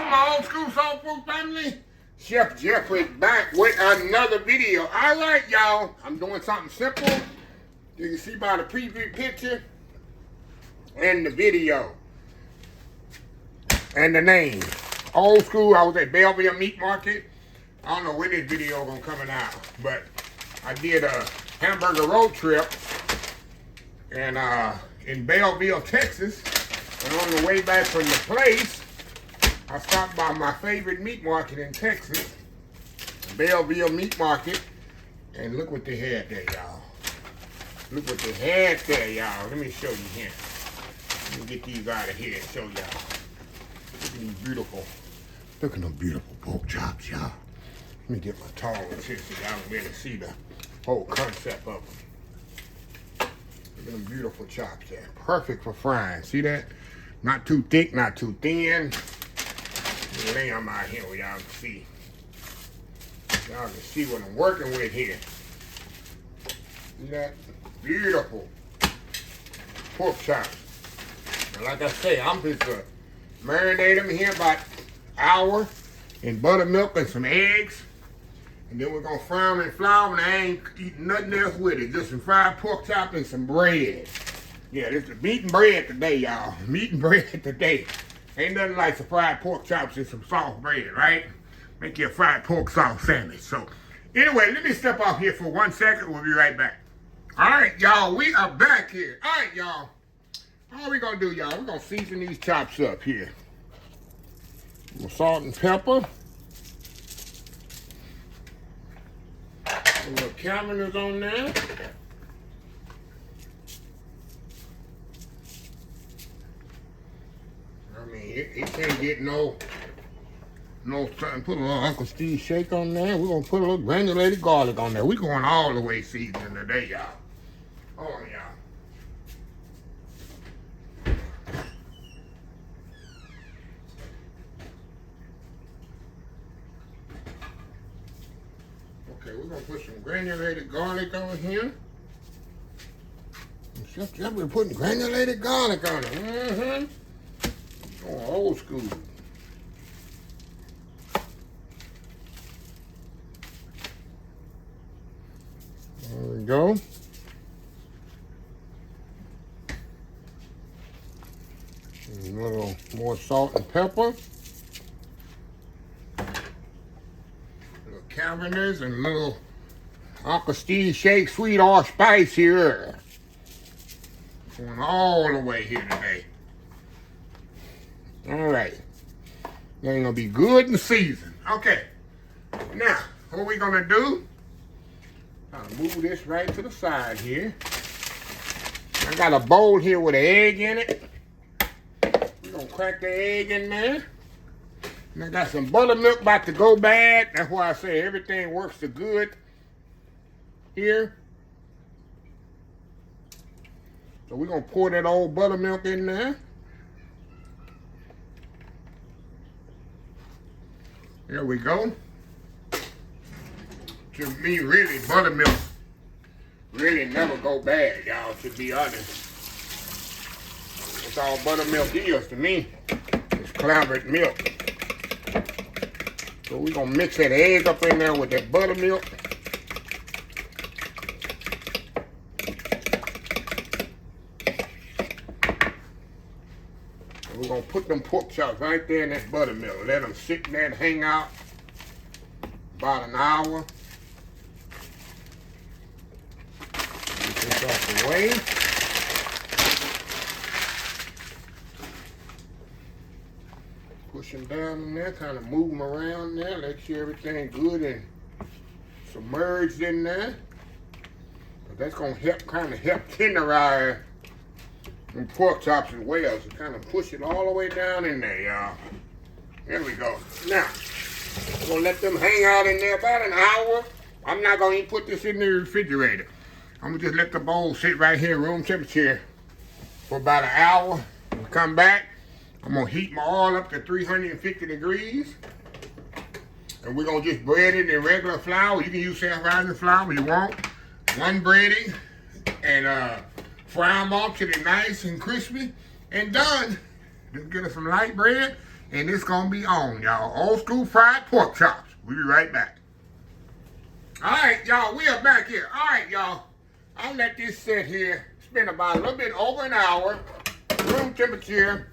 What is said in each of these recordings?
my old school soul food family. Chef Jeffrey back with another video. All right, y'all. I'm doing something simple. You can see by the preview picture and the video and the name. Old school. I was at BLVD Meat Market. I don't know when this video gonna coming out, but I did a hamburger road trip and in Belleville, Texas. And on the way back from the place, I stopped by my favorite meat market in Texas, Belleville Meat Market, and look what they had there, y'all. Look what they had there, y'all. Let me show you here. Let me get these out of here and show y'all. Look at these beautiful, look at them beautiful pork chops, y'all. Let me get my tongs here so y'all can really see the whole concept of them. Look at them beautiful chops there. Perfect for frying. See that? Not too thick, not too thin. Lay them out here where y'all can see. Y'all can see what I'm working with here. See that? Beautiful pork chops. And like I say, I'm just marinate them here about an hour in buttermilk and some eggs. And then we're gonna fry them in flour, and I ain't eating nothing else with it. Just some fried pork chops and some bread. Yeah, this is meat and bread today, y'all. Meat and bread today. Ain't nothing like some fried pork chops and some soft bread, right? Make you a fried pork sauce sandwich. So, anyway, let me step off here for 1 second. We'll be right back. All right, y'all, we are back here. All right, y'all. How are we gonna do, y'all? We're gonna season these chops up here. Salt and pepper. A little cavenders on there. I mean, it can't get no something. Put a little Uncle Steve shake on there. We're gonna put a little granulated garlic on there. We're going all the way seasoning today, y'all. Hold on, y'all. Okay, we're gonna put some granulated garlic on here. Chef Jeffrey putting granulated garlic on it. Mm-hmm. Oh, old school. There we go. A little more salt and pepper. Little cavenders and little Uncle Steve shake sweet allspice here. Going all the way here today. All right. They're gonna be good and seasoned. Okay. Now, what we gonna do? I'll move this right to the side here. I got a bowl here with an egg in it. We're gonna crack the egg in there. And I got some buttermilk about to go bad. That's why I say everything works so good here. So we're gonna pour that old buttermilk in there. There we go. To me, really, buttermilk really never go bad, y'all, to be honest. That's all buttermilk is to me. It's clabbered milk. So we're gonna mix that egg up in there with that buttermilk. We're gonna put them pork chops right there in that buttermilk. Let them sit there and hang out about an hour. Get this off the way. Push them down in there, kind of move them around there. Make sure everything good and submerged in there. But that's gonna help, kind of help tenderize them pork chops as well, so kind of push it all the way down in there, y'all. There we go. Now, we're gonna let them hang out in there about an hour. I'm not gonna even put this in the refrigerator. I'm gonna just let the bowl sit right here, room temperature, for about an hour. We'll come back. I'm gonna heat my oil up to 350 degrees. And we're gonna just bread it in regular flour. You can use self-rising flour if you want. One breading, and fry them off till they're nice and crispy and done. Just get us some light bread. And it's gonna be on, y'all. Old school fried pork chops. We'll be right back. All right, y'all, we are back here. All right, y'all. I'll let this sit here. It's been about a little bit over an hour. Room temperature.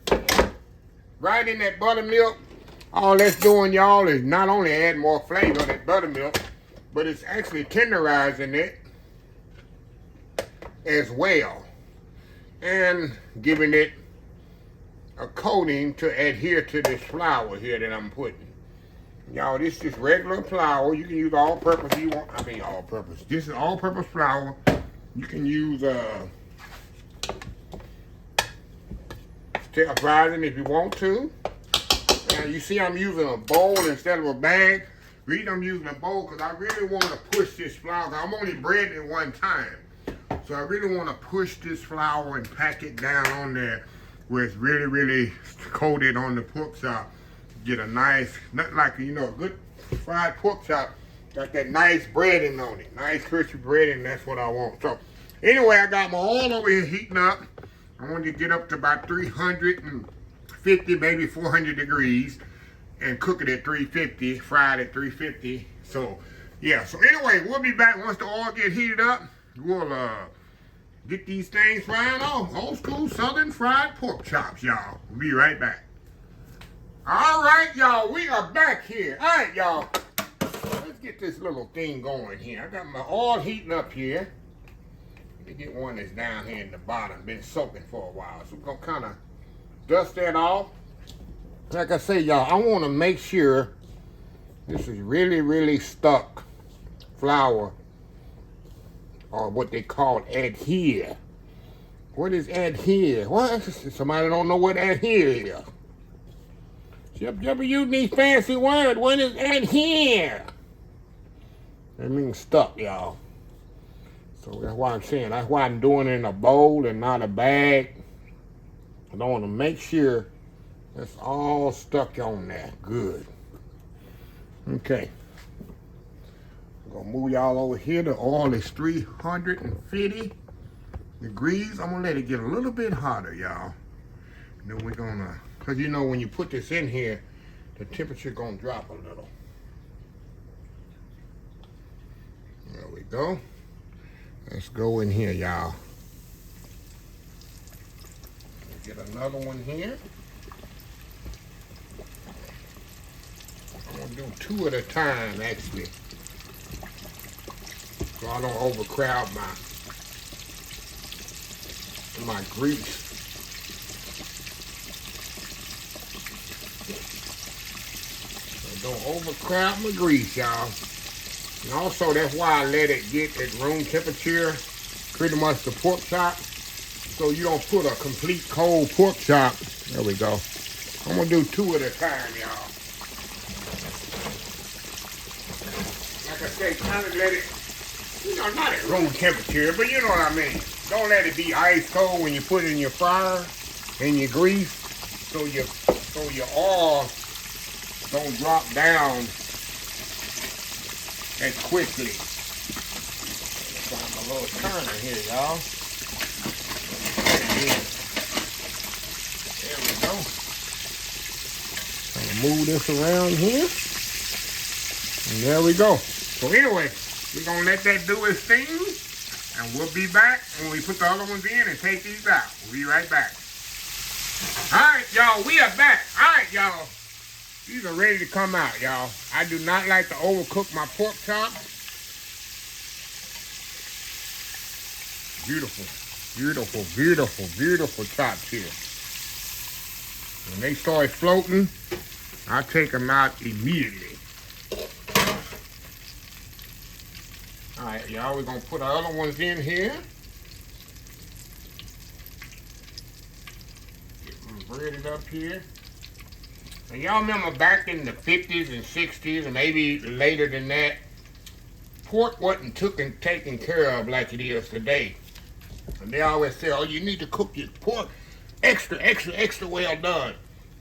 Right in that buttermilk. All that's doing, y'all, is not only add more flavor to that buttermilk, but it's actually tenderizing it as well. And giving it a coating to adhere to this flour here that I'm putting. Y'all, this is just regular flour. You can use all-purpose you want. I mean all-purpose. This is all-purpose flour. You can use self-rising if you want to. Now you see I'm using a bowl instead of a bag. The reason I'm using a bowl because I really want to push this flour. I'm only breading it one time. So I really want to push this flour and pack it down on there where it's really, really coated on the pork chop. Get a nice, not like, you know, a good fried pork chop. Got that nice breading on it. Nice crispy breading, that's what I want. So anyway, I got my oil over here heating up. I want to get up to about 350, maybe 400 degrees. And cook it at 350, fried at 350. So, yeah. So anyway, we'll be back once the oil get heated up. We'll get these things fried off. Old school southern fried pork chops, y'all. We'll be right back. All right, y'all, we are back here. All right, y'all, let's get this little thing going here. I got my oil heating up here. Let me get one that's down here in the bottom, been soaking for a while. So we're gonna kind of dust that off. Like I say, y'all, I want to make sure this is really, really stuck flour, or what they call adhere. What is adhere? What? Somebody don't know what adhere is. You ever use these fancy words? What is adhere? That means stuck, y'all. So that's why I'm saying, that's why I'm doing it in a bowl and not a bag. I want to make sure that's all stuck on there. Good. Okay. I'm going to move y'all over here. The oil is 350 degrees. I'm going to let it get a little bit hotter, y'all. And then we're going to, because you know when you put this in here, the temperature going to drop a little. There we go. Let's go in here, y'all. Get another one here. I'm going to do two at a time, actually, so I don't overcrowd my grease. So don't overcrowd my grease, y'all. And also, that's why I let it get at room temperature, pretty much the pork chop, so you don't put a complete cold pork chop. There we go. I'm going to do two at a time, y'all. Like I say, kind of let it, you know, not at room temperature, but you know what I mean. Don't let it be ice cold when you put it in your fryer and your grease, so your oil don't drop down as quickly. Find my little turner here, y'all. There we go. I'm gonna move this around here. And there we go. So anyway, we're gonna let that do its thing, and we'll be back when we put the other ones in and take these out. We'll be right back. All right, y'all, we are back. All right, y'all. These are ready to come out, y'all. I do not like to overcook my pork chops. Beautiful, beautiful, beautiful, beautiful chops here. When they start floating, I take them out immediately. All right, y'all, we're gonna put our other ones in here. Get them breaded up here. And y'all remember back in the 50s and 60s, and maybe later than that, pork wasn't taken care of like it is today. And they always say, oh, you need to cook your pork extra, extra, extra well done.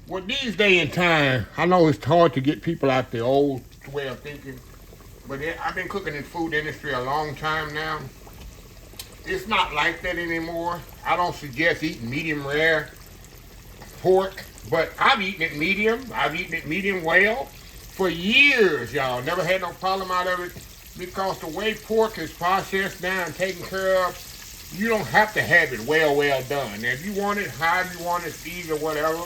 Well, these days and time, I know it's hard to get people out the old way of thinking, but I've been cooking in the food industry a long time now. It's not like that anymore. I don't suggest eating medium rare pork But I've eaten it medium. I've eaten it medium well for years, y'all. Never had no problem out of it because the way pork is processed now and taken care of, you don't have to have it well done. Now, if you want it however you want it, seasoned or whatever,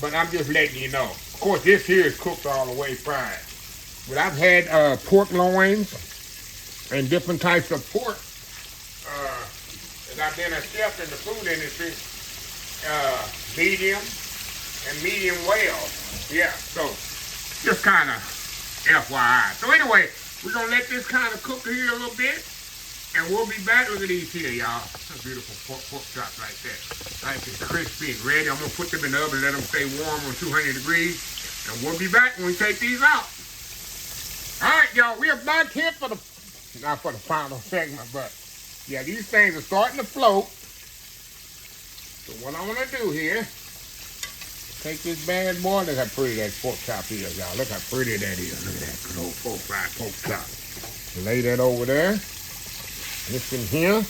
but I'm just letting you know. Of course, this here is cooked all the way fine. But I've had pork loins and different types of pork. And I've been a chef in the food industry, medium and medium well. Yeah, so just kind of FYI. So anyway, we're going to let this kind of cook here a little bit. And we'll be back. Look at these here, y'all. Beautiful pork chops like that. Nice and crispy and ready. I'm going to put them in the oven, let them stay warm on 200 degrees. And we'll be back when we take these out. All right, y'all. We are back here for the, not for the final segment, but yeah, these things are starting to float. So what I want to do here, take this bad boy. Look how pretty that pork chop is, y'all. Look how pretty that is. Look at that good old fried pork chop. Lay that over there. This in here.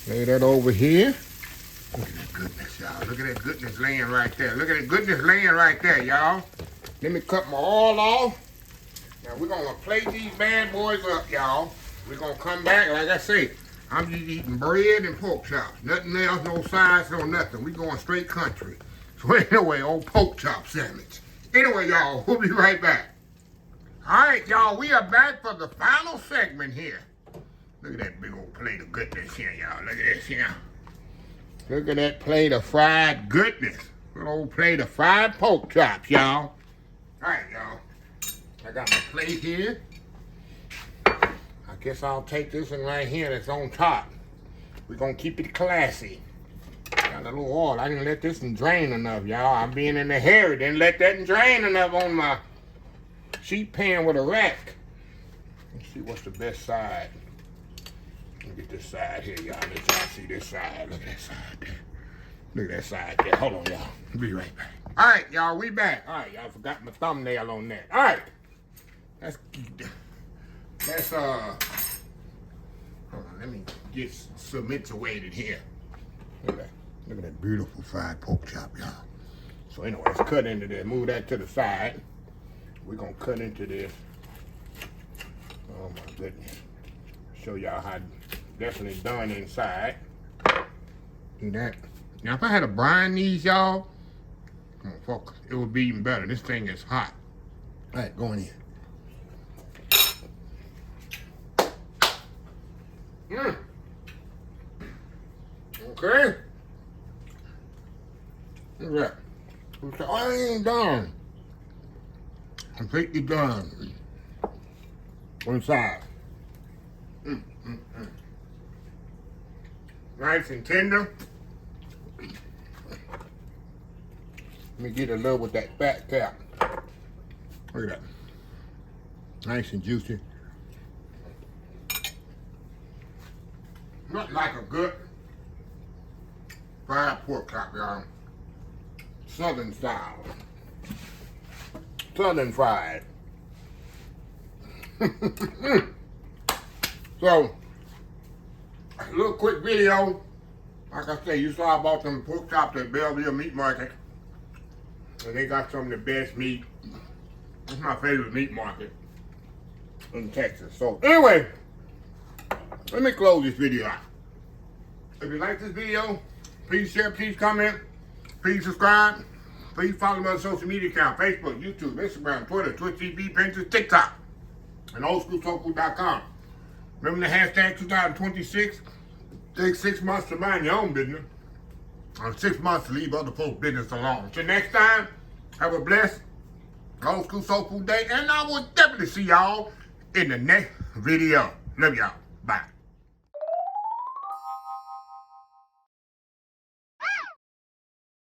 Lay that over here. Look at that goodness, y'all. Look at that goodness laying right there. Look at that goodness laying right there, y'all. Let me cut my oil off. Now we're gonna plate these bad boys up, y'all. We're gonna come back, like I say, I'm just eating bread and pork chops. Nothing else, no sides, no nothing. We going straight country. So anyway, old pork chop sandwich. Anyway, y'all, we'll be right back. All right, y'all, we are back for the final segment here. Look at that big old plate of goodness here, y'all. Look at this here. Look at that plate of fried goodness. Good old plate of fried pork chops, y'all. All right, y'all. I got my plate here. I guess I'll take this one right here that's on top. We're going to keep it classy. Got a little oil. I didn't let this one drain enough, y'all. I'm being in the hurry. Didn't let that drain enough on my sheet pan with a rack. Let's see what's the best side. Let me get this side here, y'all. Let y'all see this side. Look at that side there. Look at that side there. Hold on, y'all. I'll be right back. All right, y'all. We back. All right, y'all. Forgot my thumbnail on that. All right. Let's hold on. Let me get situated here. Look at that. Look at that beautiful fried pork chop, y'all. So anyway, let's cut into this. Move that to the side. We're going to cut into this. Oh, my goodness. Show y'all how definitely done inside. See that? Now, if I had to brine these, y'all, come on, focus. It would be even better. This thing is hot. All right, going in. Okay. Look at that. I ain't done. Completely done. One side. Nice and tender. Let me get a little with that fat cap. Look at that. Nice and juicy. Not like a good fried pork chop, y'all. Southern style. Southern fried. So, a little quick video. Like I say, you saw I bought them pork chops at BLVD meat market. And they got some of the best meat. It's my favorite meat market in Texas. So, anyway, let me close this video out. If you like this video, please share, please comment, please subscribe. Please follow me on social media account, Facebook, YouTube, Instagram, Twitter, Twitch TV, Pinterest, TikTok, and oldschoolsoulfood.com. Remember the hashtag 2026? Take 6 months to mind your own business, or 6 months to leave other folks' business alone. Till next time, have a blessed Old School Soul Food Day, and I will definitely see y'all in the next video. Love y'all. Bye.